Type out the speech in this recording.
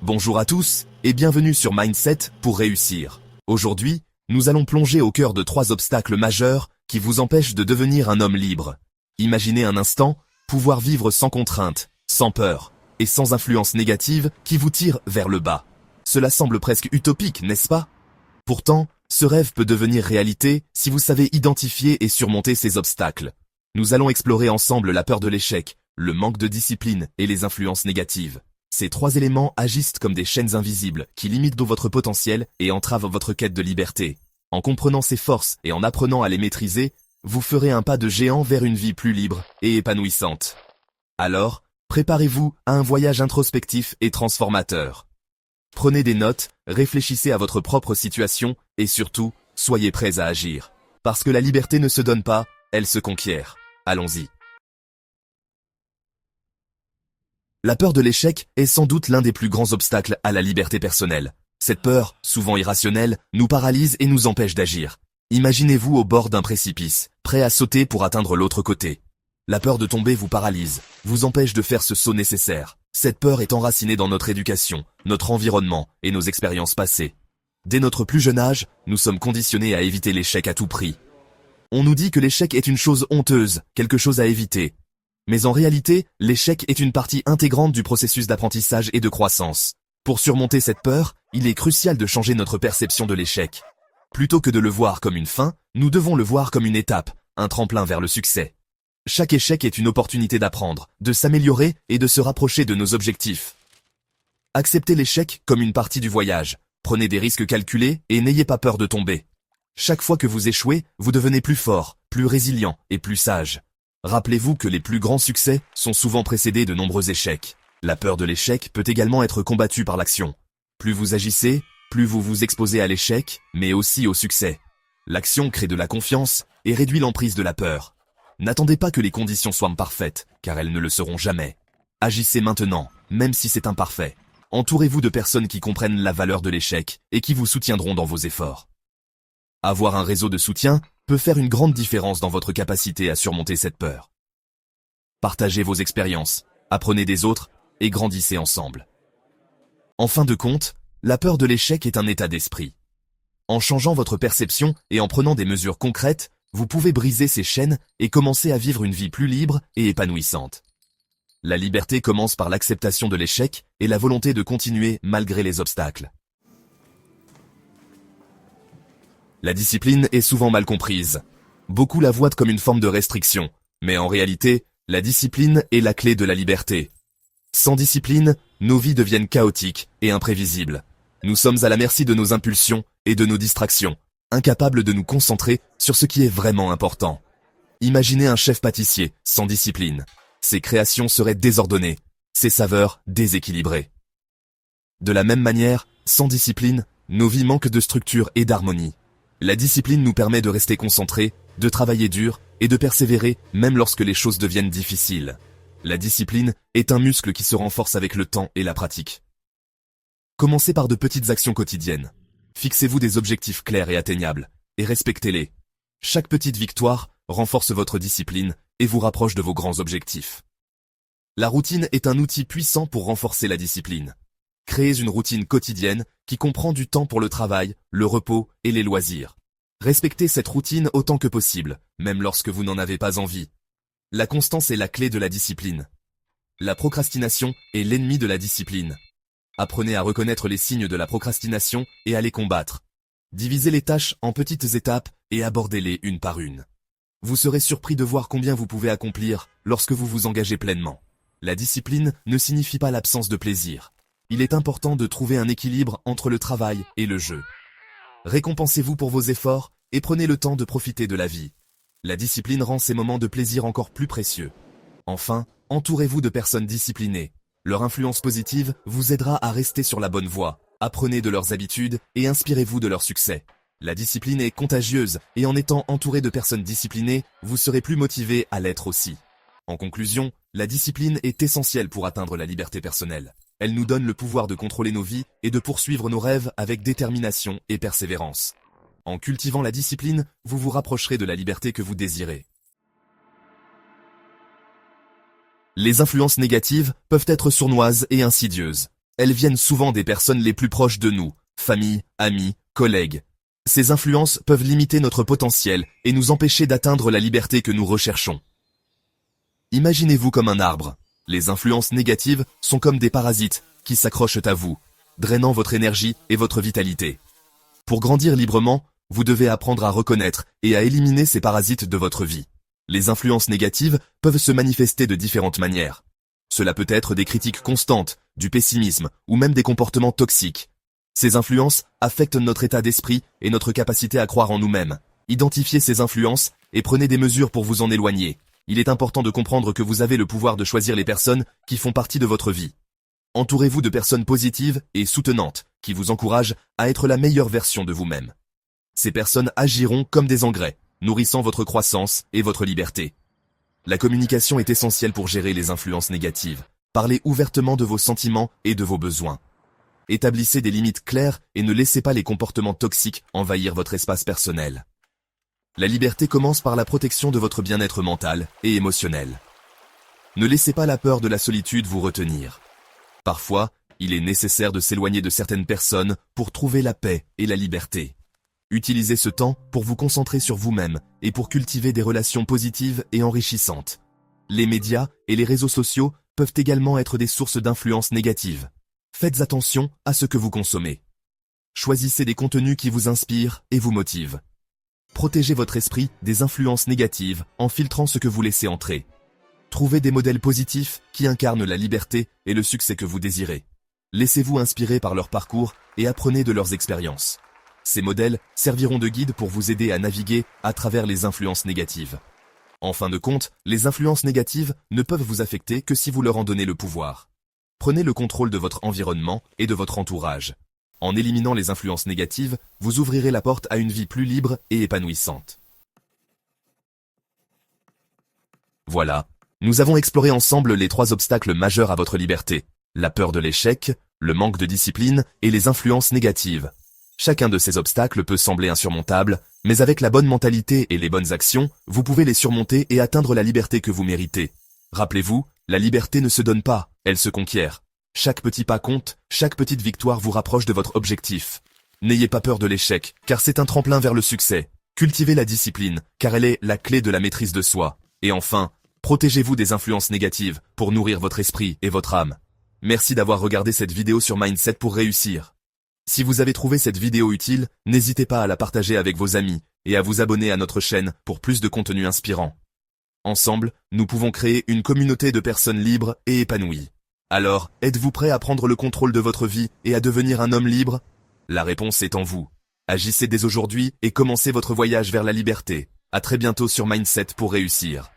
Bonjour à tous, et bienvenue sur Mindset pour réussir. Aujourd'hui, nous allons plonger au cœur de 3 obstacles majeurs qui vous empêchent de devenir un homme libre. Imaginez un instant, pouvoir vivre sans contrainte, sans peur, et sans influence négative qui vous tire vers le bas. Cela semble presque utopique, n'est-ce pas? Pourtant, ce rêve peut devenir réalité si vous savez identifier et surmonter ces obstacles. Nous allons explorer ensemble la peur de l'échec, le manque de discipline et les influences négatives. Ces 3 éléments agissent comme des chaînes invisibles qui limitent votre potentiel et entravent votre quête de liberté. En comprenant ces forces et en apprenant à les maîtriser, vous ferez un pas de géant vers une vie plus libre et épanouissante. Alors, préparez-vous à un voyage introspectif et transformateur. Prenez des notes, réfléchissez à votre propre situation et surtout, soyez prêts à agir. Parce que la liberté ne se donne pas, elle se conquiert. Allons-y. La peur de l'échec est sans doute l'un des plus grands obstacles à la liberté personnelle. Cette peur, souvent irrationnelle, nous paralyse et nous empêche d'agir. Imaginez-vous au bord d'un précipice, prêt à sauter pour atteindre l'autre côté. La peur de tomber vous paralyse, vous empêche de faire ce saut nécessaire. Cette peur est enracinée dans notre éducation, notre environnement et nos expériences passées. Dès notre plus jeune âge, nous sommes conditionnés à éviter l'échec à tout prix. On nous dit que l'échec est une chose honteuse, quelque chose à éviter. Mais en réalité, l'échec est une partie intégrante du processus d'apprentissage et de croissance. Pour surmonter cette peur, il est crucial de changer notre perception de l'échec. Plutôt que de le voir comme une fin, nous devons le voir comme une étape, un tremplin vers le succès. Chaque échec est une opportunité d'apprendre, de s'améliorer et de se rapprocher de nos objectifs. Acceptez l'échec comme une partie du voyage. Prenez des risques calculés et n'ayez pas peur de tomber. Chaque fois que vous échouez, vous devenez plus fort, plus résilient et plus sage. Rappelez-vous que les plus grands succès sont souvent précédés de nombreux échecs. La peur de l'échec peut également être combattue par l'action. Plus vous agissez, plus vous vous exposez à l'échec, mais aussi au succès. L'action crée de la confiance et réduit l'emprise de la peur. N'attendez pas que les conditions soient parfaites, car elles ne le seront jamais. Agissez maintenant, même si c'est imparfait. Entourez-vous de personnes qui comprennent la valeur de l'échec et qui vous soutiendront dans vos efforts. Avoir un réseau de soutien peut faire une grande différence dans votre capacité à surmonter cette peur. Partagez vos expériences, apprenez des autres et grandissez ensemble. En fin de compte, la peur de l'échec est un état d'esprit. En changeant votre perception et en prenant des mesures concrètes, vous pouvez briser ces chaînes et commencer à vivre une vie plus libre et épanouissante. La liberté commence par l'acceptation de l'échec et la volonté de continuer malgré les obstacles. La discipline est souvent mal comprise. Beaucoup la voient comme une forme de restriction, mais en réalité, la discipline est la clé de la liberté. Sans discipline, nos vies deviennent chaotiques et imprévisibles. Nous sommes à la merci de nos impulsions et de nos distractions, incapables de nous concentrer sur ce qui est vraiment important. Imaginez un chef pâtissier sans discipline. Ses créations seraient désordonnées, ses saveurs déséquilibrées. De la même manière, sans discipline, nos vies manquent de structure et d'harmonie. La discipline nous permet de rester concentrés, de travailler dur et de persévérer même lorsque les choses deviennent difficiles. La discipline est un muscle qui se renforce avec le temps et la pratique. Commencez par de petites actions quotidiennes. Fixez-vous des objectifs clairs et atteignables, et respectez-les. Chaque petite victoire renforce votre discipline et vous rapproche de vos grands objectifs. La routine est un outil puissant pour renforcer la discipline. Créez une routine quotidienne qui comprend du temps pour le travail, le repos et les loisirs. Respectez cette routine autant que possible, même lorsque vous n'en avez pas envie. La constance est la clé de la discipline. La procrastination est l'ennemi de la discipline. Apprenez à reconnaître les signes de la procrastination et à les combattre. Divisez les tâches en petites étapes et abordez-les une par une. Vous serez surpris de voir combien vous pouvez accomplir lorsque vous vous engagez pleinement. La discipline ne signifie pas l'absence de plaisir. Il est important de trouver un équilibre entre le travail et le jeu. Récompensez-vous pour vos efforts et prenez le temps de profiter de la vie. La discipline rend ces moments de plaisir encore plus précieux. Enfin, entourez-vous de personnes disciplinées. Leur influence positive vous aidera à rester sur la bonne voie. Apprenez de leurs habitudes et inspirez-vous de leur succès. La discipline est contagieuse et en étant entouré de personnes disciplinées, vous serez plus motivé à l'être aussi. En conclusion, la discipline est essentielle pour atteindre la liberté personnelle. Elle nous donne le pouvoir de contrôler nos vies et de poursuivre nos rêves avec détermination et persévérance. En cultivant la discipline, vous vous rapprocherez de la liberté que vous désirez. Les influences négatives peuvent être sournoises et insidieuses. Elles viennent souvent des personnes les plus proches de nous, famille, amis, collègues. Ces influences peuvent limiter notre potentiel et nous empêcher d'atteindre la liberté que nous recherchons. Imaginez-vous comme un arbre. Les influences négatives sont comme des parasites qui s'accrochent à vous, drainant votre énergie et votre vitalité. Pour grandir librement, vous devez apprendre à reconnaître et à éliminer ces parasites de votre vie. Les influences négatives peuvent se manifester de différentes manières. Cela peut être des critiques constantes, du pessimisme ou même des comportements toxiques. Ces influences affectent notre état d'esprit et notre capacité à croire en nous-mêmes. Identifiez ces influences et prenez des mesures pour vous en éloigner. Il est important de comprendre que vous avez le pouvoir de choisir les personnes qui font partie de votre vie. Entourez-vous de personnes positives et soutenantes qui vous encouragent à être la meilleure version de vous-même. Ces personnes agiront comme des engrais, nourrissant votre croissance et votre liberté. La communication est essentielle pour gérer les influences négatives. Parlez ouvertement de vos sentiments et de vos besoins. Établissez des limites claires et ne laissez pas les comportements toxiques envahir votre espace personnel. La liberté commence par la protection de votre bien-être mental et émotionnel. Ne laissez pas la peur de la solitude vous retenir. Parfois, il est nécessaire de s'éloigner de certaines personnes pour trouver la paix et la liberté. Utilisez ce temps pour vous concentrer sur vous-même et pour cultiver des relations positives et enrichissantes. Les médias et les réseaux sociaux peuvent également être des sources d'influence négatives. Faites attention à ce que vous consommez. Choisissez des contenus qui vous inspirent et vous motivent. Protégez votre esprit des influences négatives en filtrant ce que vous laissez entrer. Trouvez des modèles positifs qui incarnent la liberté et le succès que vous désirez. Laissez-vous inspirer par leur parcours et apprenez de leurs expériences. Ces modèles serviront de guide pour vous aider à naviguer à travers les influences négatives. En fin de compte, les influences négatives ne peuvent vous affecter que si vous leur en donnez le pouvoir. Prenez le contrôle de votre environnement et de votre entourage. En éliminant les influences négatives, vous ouvrirez la porte à une vie plus libre et épanouissante. Voilà, nous avons exploré ensemble les 3 obstacles majeurs à votre liberté. La peur de l'échec, le manque de discipline et les influences négatives. Chacun de ces obstacles peut sembler insurmontable, mais avec la bonne mentalité et les bonnes actions, vous pouvez les surmonter et atteindre la liberté que vous méritez. Rappelez-vous, la liberté ne se donne pas, elle se conquiert. Chaque petit pas compte, chaque petite victoire vous rapproche de votre objectif. N'ayez pas peur de l'échec, car c'est un tremplin vers le succès. Cultivez la discipline, car elle est la clé de la maîtrise de soi. Et enfin, protégez-vous des influences négatives pour nourrir votre esprit et votre âme. Merci d'avoir regardé cette vidéo sur Mindset pour réussir. Si vous avez trouvé cette vidéo utile, n'hésitez pas à la partager avec vos amis et à vous abonner à notre chaîne pour plus de contenu inspirant. Ensemble, nous pouvons créer une communauté de personnes libres et épanouies. Alors, êtes-vous prêt à prendre le contrôle de votre vie et à devenir un homme libre? La réponse est en vous. Agissez dès aujourd'hui et commencez votre voyage vers la liberté. À très bientôt sur Mindset pour réussir.